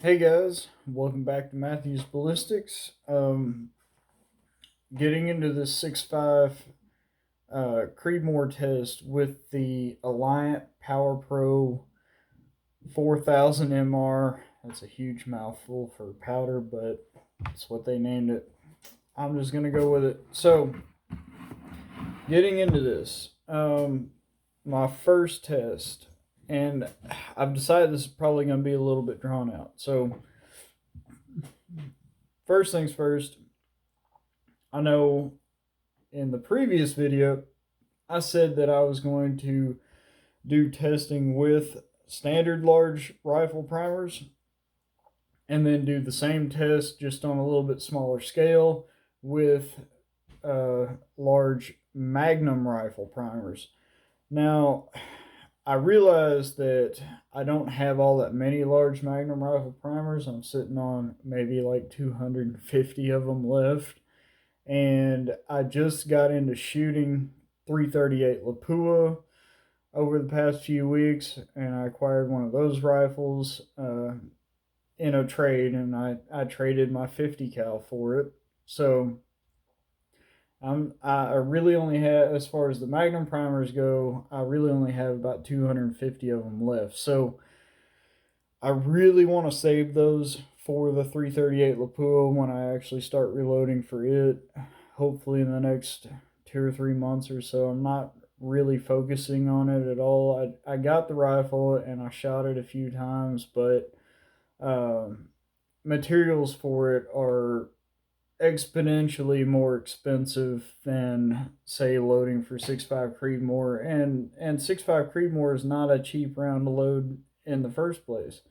Hey guys, welcome back to Matthews Ballistics. Getting into this 6.5 Creedmoor test with the Alliant Power Pro 4000 MR. That's a huge mouthful for powder, but that's what they named it. I'm just gonna go with it. So, getting into this, my first test, and I've decided this is probably gonna be a little bit drawn out. So, first things first. I know in the previous video, I said that I was going to do testing with standard large rifle primers and then do the same test just on a little bit smaller scale with large Magnum rifle primers. Now, I realized that I don't have all that many large Magnum rifle primers. I'm sitting on maybe like 250 of them left. And I just got into shooting 338 Lapua over the past few weeks, and I acquired one of those rifles in a trade, and I traded my 50 cal for it. So I really only have, as far as the Magnum primers go, I really only have about 250 of them left. So I really want to save those for the 338 Lapua when I actually start reloading for it, hopefully in the next 2 or 3 months or so. I'm not really focusing on it at all. I got the rifle and I shot it a few times, but materials for it are exponentially more expensive than, say, loading for 6.5 Creedmoor, and 6.5 Creedmoor is not a cheap round to load in the first place.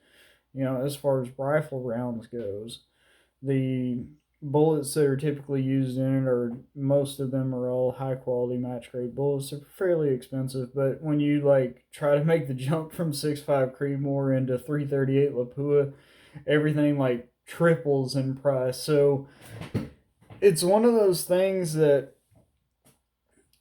You know, as far as rifle rounds goes, the bullets that are typically used in it, or most of them are all high quality match grade bullets. They're fairly expensive, but when you like try to make the jump from 6.5 Creedmoor into 338 Lapua, everything like triples in price. So it's one of those things that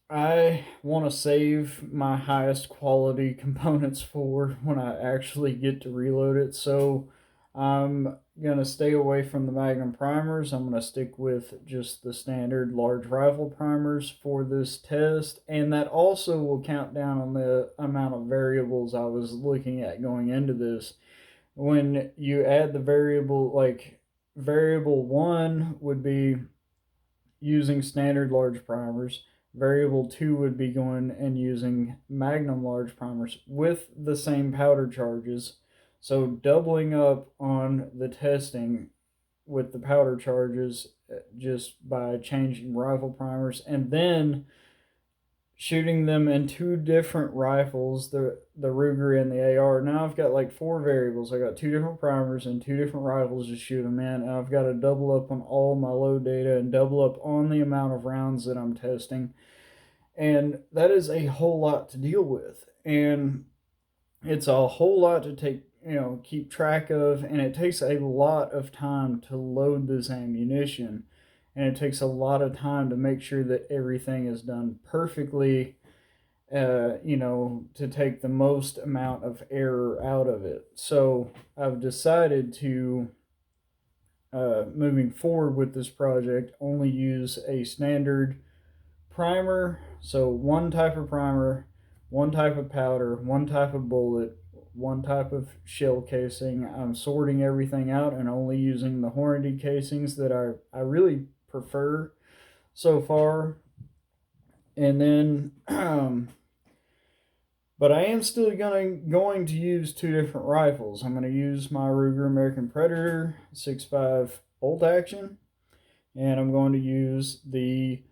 I want to save my highest quality components for when I actually get to reload it. So I'm going to stay away from the Magnum primers. I'm going to stick with just the standard large rifle primers for this test. And that also will count down on the amount of variables I was looking at going into this. When you add the variable, like variable 1 would be using standard large primers. Variable 2 would be going and using Magnum large primers with the same powder charges. So doubling up on the testing with the powder charges just by changing rifle primers, and then shooting them in two different rifles, the Ruger and the AR. Now I've got like 4 variables. I got 2 different primers and 2 different rifles to shoot them in, and I've got to double up on all my load data and double up on the amount of rounds that I'm testing. And that is a whole lot to deal with, and it's a whole lot to take, keep track of, and it takes a lot of time to load this ammunition, and it takes a lot of time to make sure that everything is done perfectly, to take the most amount of error out of it. So I've decided to, moving forward with this project, only use a standard primer. So one type of primer, one type of powder, one type of bullet, one type of shell casing. I'm sorting everything out and only using the Hornady casings that I really prefer so far. And then but I am still going to use 2 different rifles. I'm going to use my Ruger American Predator 6.5 bolt action, and I'm going to use the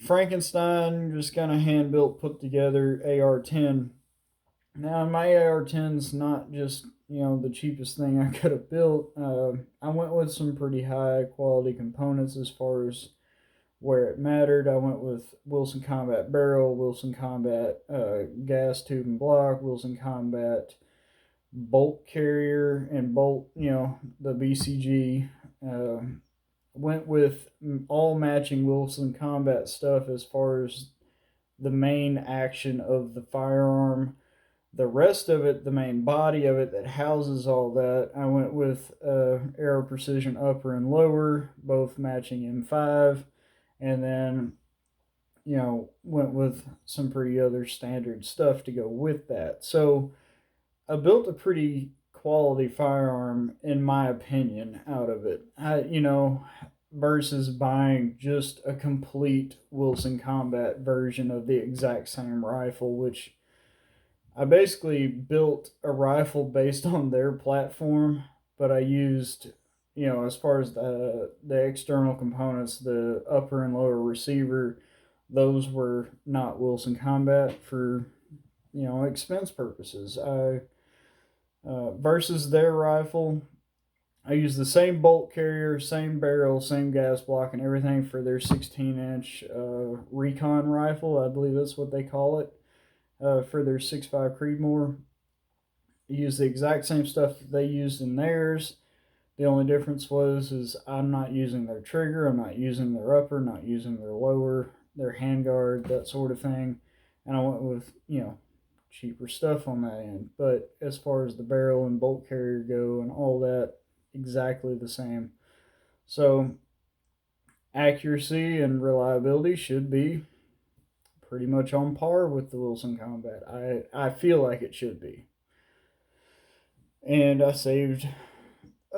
Frankenstein, just kind of hand built, put together AR-10. Now, my AR-10's not just, the cheapest thing I could have built. I went with some pretty high quality components as far as where it mattered. I went with Wilson Combat barrel, Wilson Combat gas tube and block, Wilson Combat bolt carrier, and bolt, the BCG. Went with all matching Wilson Combat stuff as far as the main action of the firearm. The rest of it, the main body of it that houses all that, I went with Aero Precision upper and lower, both matching M5, and then went with some pretty other standard stuff to go with that. So I built a pretty quality firearm, in my opinion, out of it. Versus buying just a complete Wilson Combat version of the exact same rifle, which I basically built a rifle based on their platform, but I used, as far as the external components, the upper and lower receiver, those were not Wilson Combat for expense purposes. I versus their rifle, I used the same bolt carrier, same barrel, same gas block, and everything for their 16-inch recon rifle. I believe that's what they call it for their 6.5 Creedmoor. Use the exact same stuff that they used in theirs. The only difference is I'm not using their trigger, I'm not using their upper, not using their lower, their handguard, that sort of thing. And I went with, cheaper stuff on that end. But as far as the barrel and bolt carrier go and all that, exactly the same. So accuracy and reliability should be pretty much on par with the Wilson Combat. I feel like it should be. And I saved, I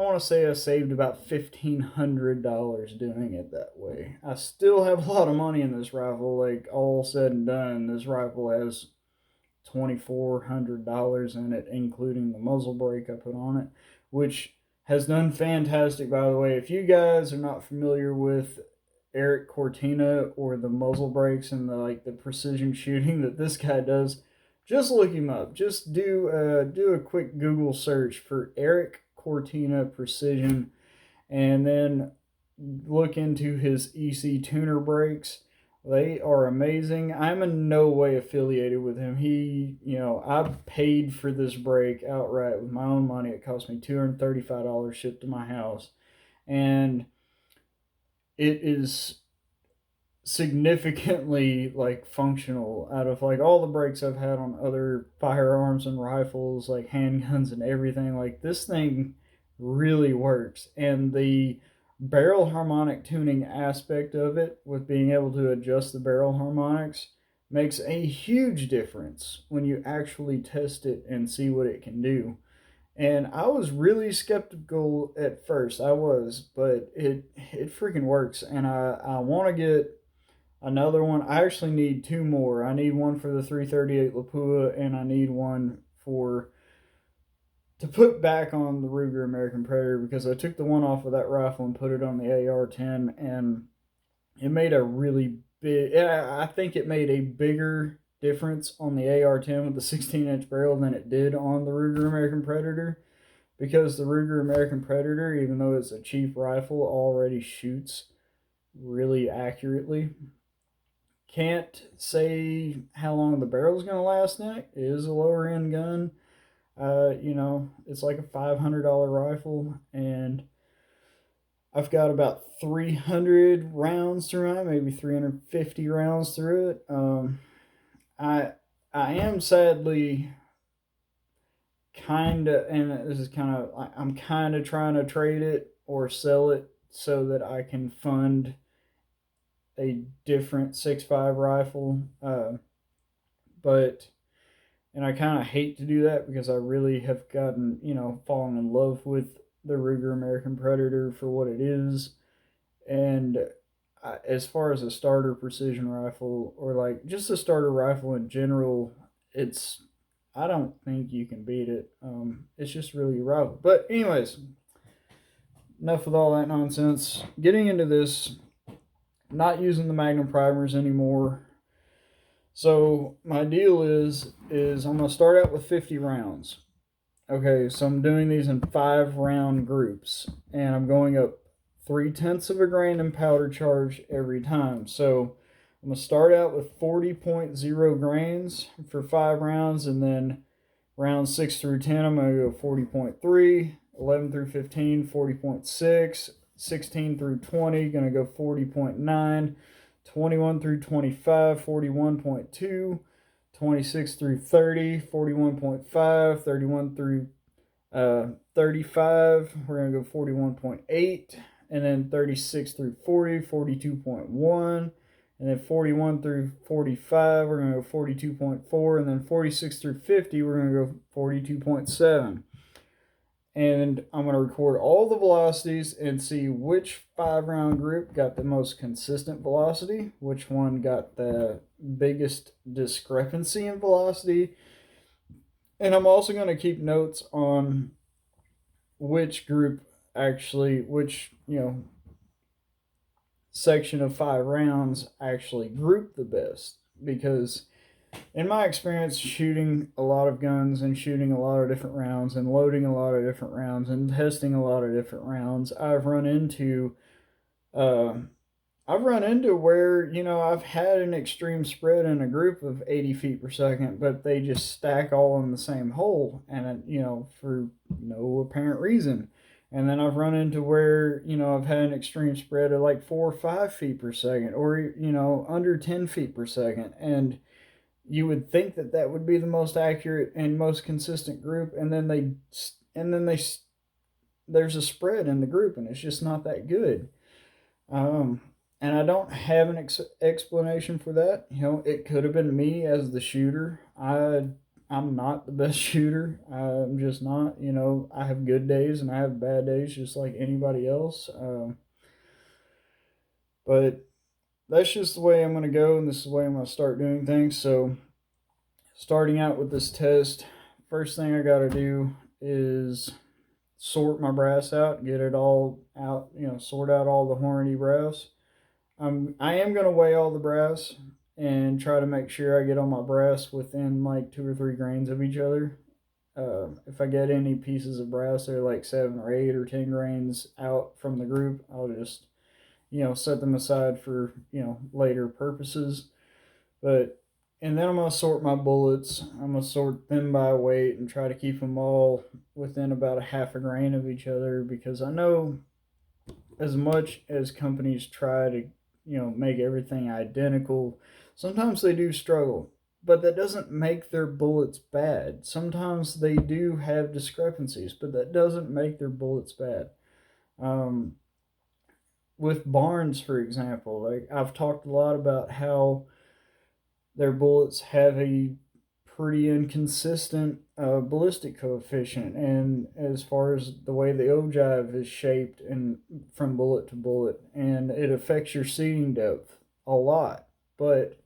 want to say I saved about $1,500 doing it that way. I still have a lot of money in this rifle. Like, all said and done, this rifle has $2,400 in it, including the muzzle brake I put on it, which has done fantastic, by the way. If you guys are not familiar with Eric Cortina or the muzzle brakes and the precision shooting that this guy does, just look him up. Just do a quick Google search for Eric Cortina Precision, and then look into his EC tuner brakes. They are amazing. I'm in no way affiliated with him. I paid for this brake outright with my own money. It cost me $235 shipped to my house, and it is significantly functional out of all the brakes I've had on other firearms and rifles, like handguns and everything. This thing really works, and the barrel harmonic tuning aspect of it, with being able to adjust the barrel harmonics, makes a huge difference when you actually test it and see what it can do. And I was really skeptical at first. I was, but it freaking works. And I want to get another one. I actually need two more. I need one for the 338 Lapua, and I need one to put back on the Ruger American Predator, because I took the one off of that rifle and put it on the AR-10, and it made a really big, I think it made a bigger difference on the AR-10 with the 16-inch barrel than it did on the Ruger American Predator, because the Ruger American Predator, even though it's a cheap rifle, already shoots really accurately. Can't say how long the barrel's going to last in it. It is a lower end gun. It's like a $500 rifle, and I've got about 300 rounds through it, maybe 350 rounds through it. I am sadly kind of, and this is kind of, I'm kind of trying to trade it or sell it so that I can fund a different 6.5 rifle. And I kind of hate to do that, because I really have gotten, fallen in love with the Ruger American Predator for what it is. And as far as a starter precision rifle, or just a starter rifle in general, I don't think you can beat it. It's just really a rifle. But anyways, enough with all that nonsense. Getting into this, not using the Magnum primers anymore. So my deal is I'm going to start out with 50 rounds. Okay, so I'm doing these in 5-round groups, and I'm going up 0.3 of a grain in powder charge every time. So I'm going to start out with 40.0 grains for 5 rounds, and then rounds 6 through 10, I'm going to go 40.3, 11 through 15, 40.6, 16 through 20, going to go 40.9, 21 through 25, 41.2, 26 through 30, 41.5, 31 through 35, we're going to go 41.8, and then 36 through 40, 42.1, and then 41 through 45, we're going to go 42.4, and then 46 through 50, we're going to go 42.7. And I'm going to record all the velocities and see which 5-round group got the most consistent velocity, which one got the biggest discrepancy in velocity. And I'm also going to keep notes on which group actually, which, section of 5 rounds actually grouped the best. Because in my experience shooting a lot of guns and shooting a lot of different rounds and loading a lot of different rounds and testing a lot of different rounds, I've run into where, I've had an extreme spread in a group of 80 feet per second, but they just stack all in the same hole, and, for no apparent reason. And then I've run into where, I've had an extreme spread of like 4 or 5 feet per second, or, under 10 feet per second. And you would think that that would be the most accurate and most consistent group, and then there's a spread in the group, and it's just not that good. And I don't have an explanation for that. It could have been me as the shooter. I'm not the best shooter. I'm just not. I have good days and I have bad days, just like anybody else. But that's just the way I'm going to go, and this is the way I'm going to start doing things. So, starting out with this test, first thing I got to do is sort my brass out, get it all out, sort out all the horny brass. I am going to weigh all the brass and try to make sure I get all my brass within like 2 or 3 grains of each other. If I get any pieces of brass that are like 7 or 8 or 10 grains out from the group, I'll just, set them aside for, later purposes. And then I'm going to sort my bullets. I'm going to sort them by weight and try to keep them all within about a half a grain of each other, because I know as much as companies try to, make everything identical, sometimes they do struggle. But that doesn't make their bullets bad. Sometimes they do have discrepancies, but that doesn't make their bullets bad. With Barnes, for example, like I've talked a lot about how their bullets have a pretty inconsistent ballistic coefficient, and as far as the way the ogive is shaped and from bullet to bullet, and it affects your seating depth a lot. But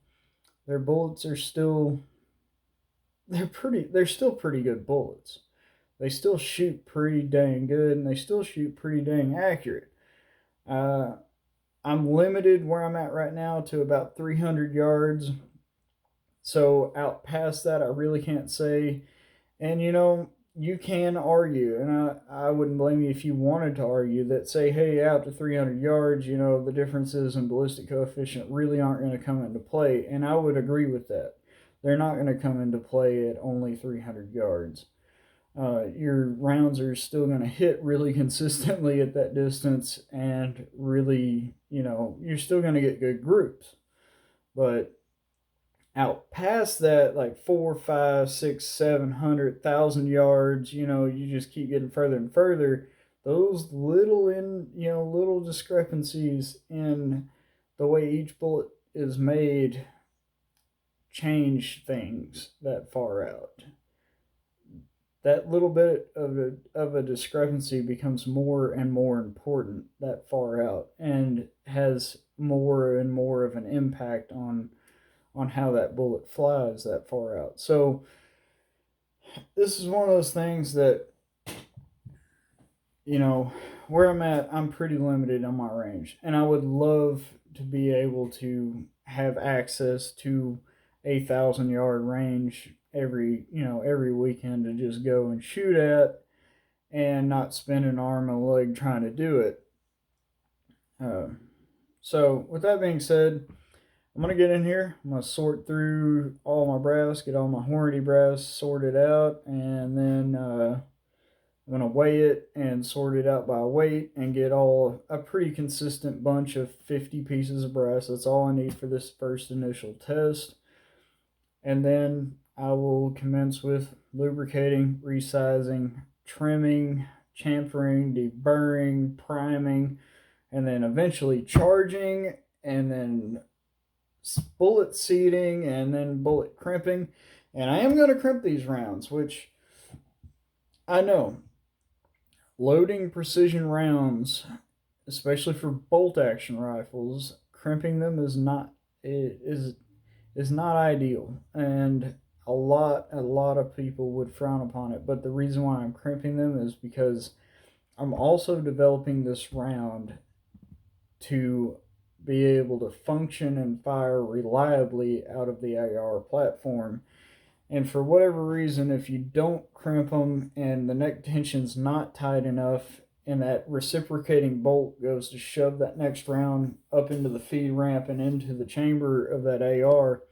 their bullets are still they're still pretty good bullets. They still shoot pretty dang good, and they still shoot pretty dang accurate. I'm limited where I'm at right now to about 300 yards. So out past that, I really can't say. And you can argue, and I wouldn't blame you if you wanted to argue that, say, hey, out to 300 yards, the differences in ballistic coefficient really aren't going to come into play. And I would agree with that. They're not going to come into play at only 300 yards. Your rounds are still going to hit really consistently at that distance, and really, you're still going to get good groups. But out past that, like 4, 5, 6, 700, 1,000 yards, you just keep getting further and further. Those little discrepancies in the way each bullet is made change things that far out. That little bit of a discrepancy becomes more and more important that far out, and has more and more of an impact on how that bullet flies that far out. So this is one of those things that, where I'm at, I'm pretty limited on my range, and I would love to be able to have access to a 1,000-yard range every weekend to just go and shoot at, and not spend an arm and a leg trying to do it. So with that being said, I'm going to get in here. I'm going to sort through all my brass, get all my horny brass sorted out, and then I'm going to weigh it and sort it out by weight and get a pretty consistent bunch of 50 pieces of brass. That's all I need for this first initial test. And then I will commence with lubricating, resizing, trimming, chamfering, deburring, priming, and then eventually charging, and then bullet seating, and then bullet crimping. And I am going to crimp these rounds, which I know loading precision rounds, especially for bolt action rifles, crimping them is not ideal, and a lot of people would frown upon it. But the reason why I'm crimping them is because I'm also developing this round to be able to function and fire reliably out of the AR platform. And for whatever reason, if you don't crimp them and the neck tension's not tight enough, and that reciprocating bolt goes to shove that next round up into the feed ramp and into the chamber of that AR,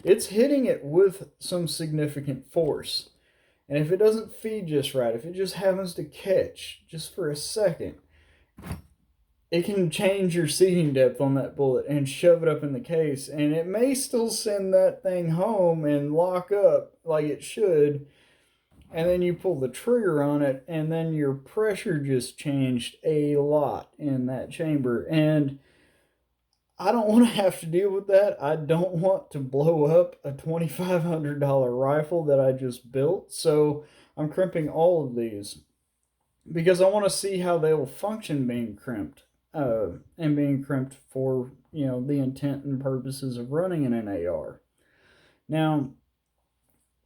it's hitting it with some significant force. And if it doesn't feed just right, if it just happens to catch just for a second, it can change your seating depth on that bullet and shove it up in the case, and it may still send that thing home and lock up like it should. And then you pull the trigger on it, and then your pressure just changed a lot in that chamber. And I don't want to have to deal with that. I don't want to blow up a $2,500 rifle that I just built. So I'm crimping all of these because I want to see how they will function being crimped. And being crimped for, the intent and purposes of running in an AR. Now,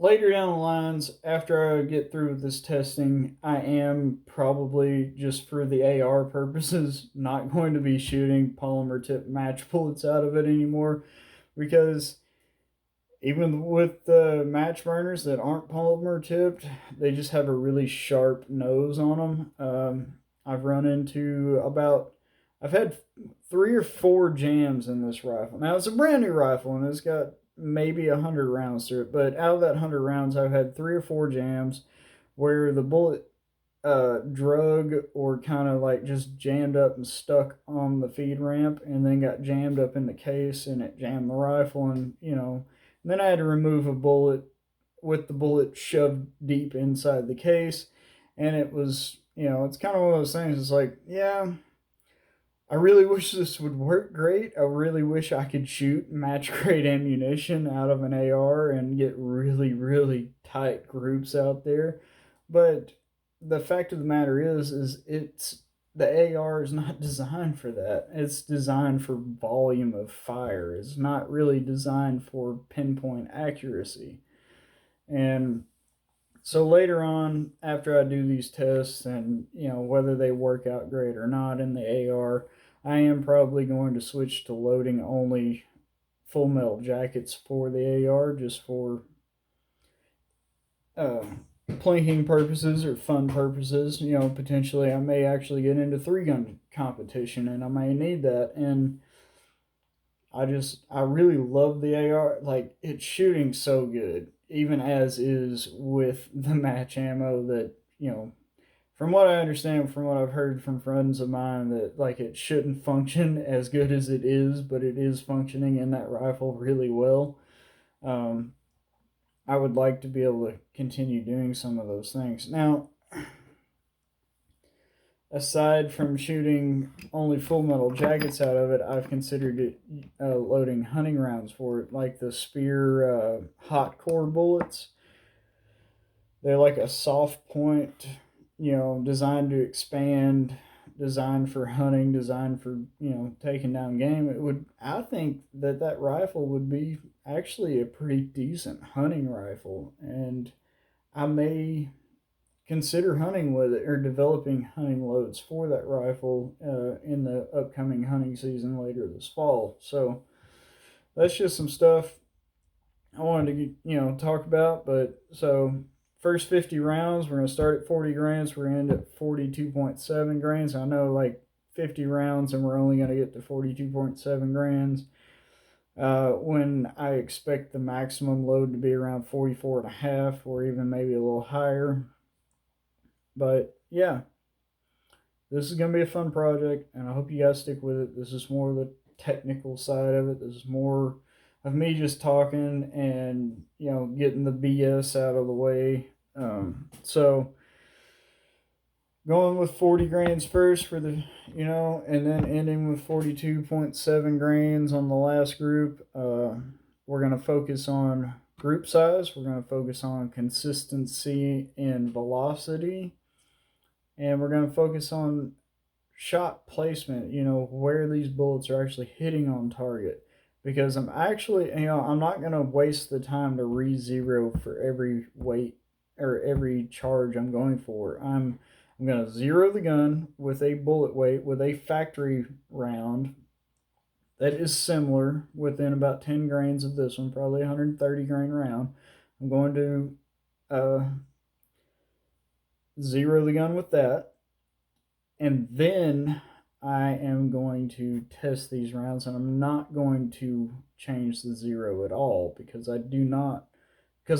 later down the lines, after I get through with this testing, I am probably, just for the AR purposes, not going to be shooting polymer tip match bullets out of it anymore, because even with the match burners that aren't polymer tipped, they just have a really sharp nose on them. I've had 3 or 4 jams in this rifle. Now, it's a brand new rifle, and it's got maybe 100 rounds through it, but out of that 100 rounds, I've had 3 or 4 jams where the bullet drug or kind of like just jammed up and stuck on the feed ramp, and then got jammed up in the case, and it jammed the rifle, and and then I had to remove a bullet with the bullet shoved deep inside the case. And it was, it's kind of one of those things. It's like, yeah, I really wish this would work great. I really wish I could shoot match grade ammunition out of an AR and get really, really tight groups out there. But the fact of the matter is the AR is not designed for that. It's designed for volume of fire. It's not really designed for pinpoint accuracy. And so later on, after I do these tests and, whether they work out great or not in the AR, I am probably going to switch to loading only full metal jackets for the AR, just for plinking purposes or fun purposes. Potentially I may actually get into 3-gun competition, and I may need that. And I really love the AR. Like, it's shooting so good, even as is with the match ammo, that, from what I understand, from what I've heard from friends of mine, that like it shouldn't function as good as it is, but it is functioning in that rifle really well. I would like to be able to continue doing some of those things. Now, aside from shooting only full metal jackets out of it, I've considered it loading hunting rounds for it, like the Spear hot core bullets. They're like a soft point, designed to expand, designed for hunting, designed for, taking down game. I think that rifle would be actually a pretty decent hunting rifle, and I may consider hunting with it or developing hunting loads for that rifle in the upcoming hunting season later this fall. So that's just some stuff I wanted to, talk about. But so first 50 rounds, we're going to start at 40 grains. We're going to end at 42.7 grains. I know, like, 50 rounds and we're only going to get to 42.7 grains. When I expect the maximum load to be around 44.5, or even maybe a little higher. But yeah, this is going to be a fun project, and I hope you guys stick with it. This is more of the technical side of it. This is more of me just talking and, you know, getting the BS out of the way. So going with 40 grains first for the, you know, and then ending with 42.7 grains on the last group. We're going to focus on group size. We're going to focus on consistency and velocity. And we're going to focus on shot placement, you know, where these bullets are actually hitting on target. Because I'm actually, you know, I'm not going to waste the time to re-zero for every weight or every charge I'm going for. I'm going to zero the gun with a bullet weight with a factory round that is similar within about 10 grains of this one, probably 130 grain round. I'm going to zero the gun with that. And then I am going to test these rounds, and I'm not going to change the zero at all because I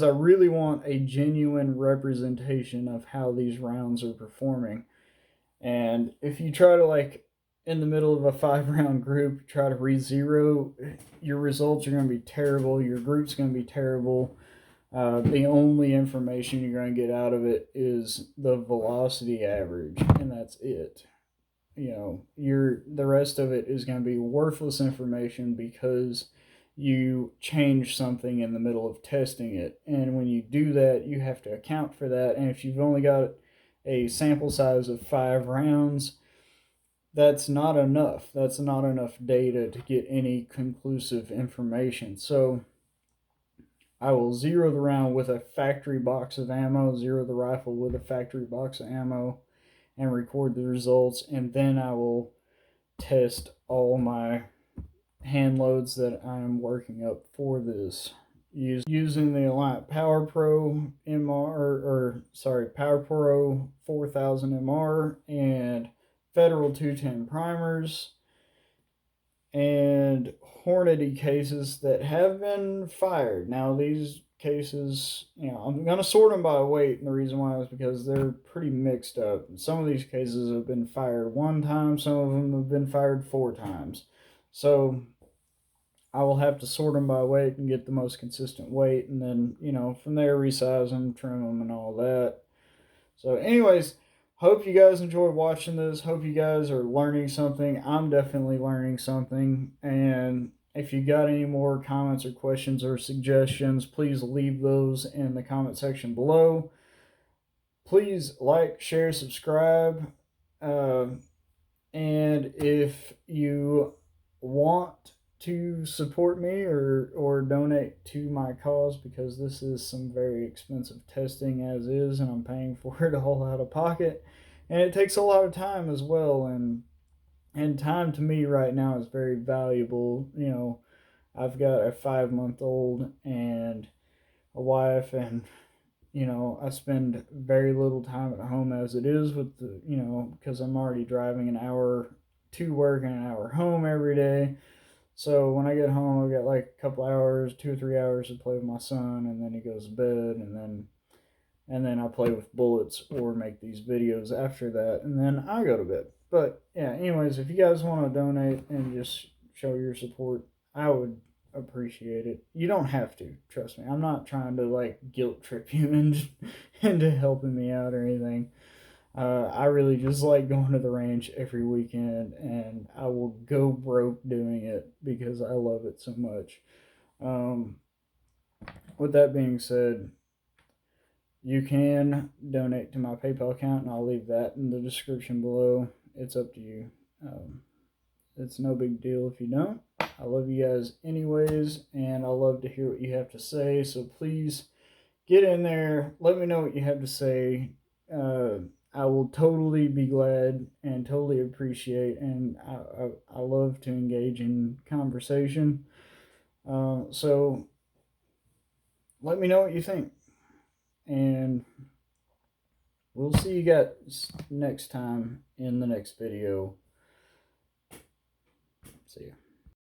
really want a genuine representation of how these rounds are performing. And if you try to, like, in the middle of a 5 round group, try to re-zero, your results are going to be terrible. Your group's going to be terrible. The only information you're going to get out of it is the velocity average, and that's it. You know, the rest of it is going to be worthless information because you change something in the middle of testing it. And when you do that, you have to account for that. And if you've only got a sample size of 5 rounds, that's not enough. That's not enough data to get any conclusive information. So I will zero the round with a factory box of ammo, zero the rifle with a factory box of ammo, and record the results. And then I will test all my hand loads that I'm working up for this. Using the Alliant Power Pro Power Pro 4000 MR and Federal 210 primers and Hornady cases that have been fired. Now these cases, you know, I'm going to sort them by weight, and the reason why is because they're pretty mixed up. Some of these cases have been fired 1 time, some of them have been fired 4 times. So I will have to sort them by weight and get the most consistent weight, and then, you know, from there resize them, trim them, and all that. So anyways, hope you guys enjoy watching this. Hope you guys are learning something. I'm definitely learning something. And if you got any more comments or questions or suggestions, please leave those in the comment section below. Please like, share, subscribe. And if you want to support me or donate to my cause, because this is some very expensive testing as is, and I'm paying for it all out of pocket, and it takes a lot of time as well, and time to me right now is very valuable. You know, I've got a 5-month-old and a wife, and you know, I spend very little time at home as it is with the, you know, because I'm already driving an hour to work and an hour home every day. So when I get home, I've got like a couple hours, 2 or 3 hours to play with my son, and then he goes to bed, and then I play with bullets or make these videos after that, and then I go to bed. But yeah, anyways, if you guys want to donate and just show your support, I would appreciate it. You don't have to, trust me. I'm not trying to like guilt trip you into helping me out or anything. I really just like going to the range every weekend, and I will go broke doing it because I love it so much. With that being said, you can donate to my PayPal account, and I'll leave that in the description below. It's up to you. It's no big deal if you don't. I love you guys anyways, and I love to hear what you have to say. So please get in there. Let me know what you have to say. I will totally be glad and totally appreciate, and I love to engage in conversation. So let me know what you think, and we'll see you guys next time in the next video. See ya.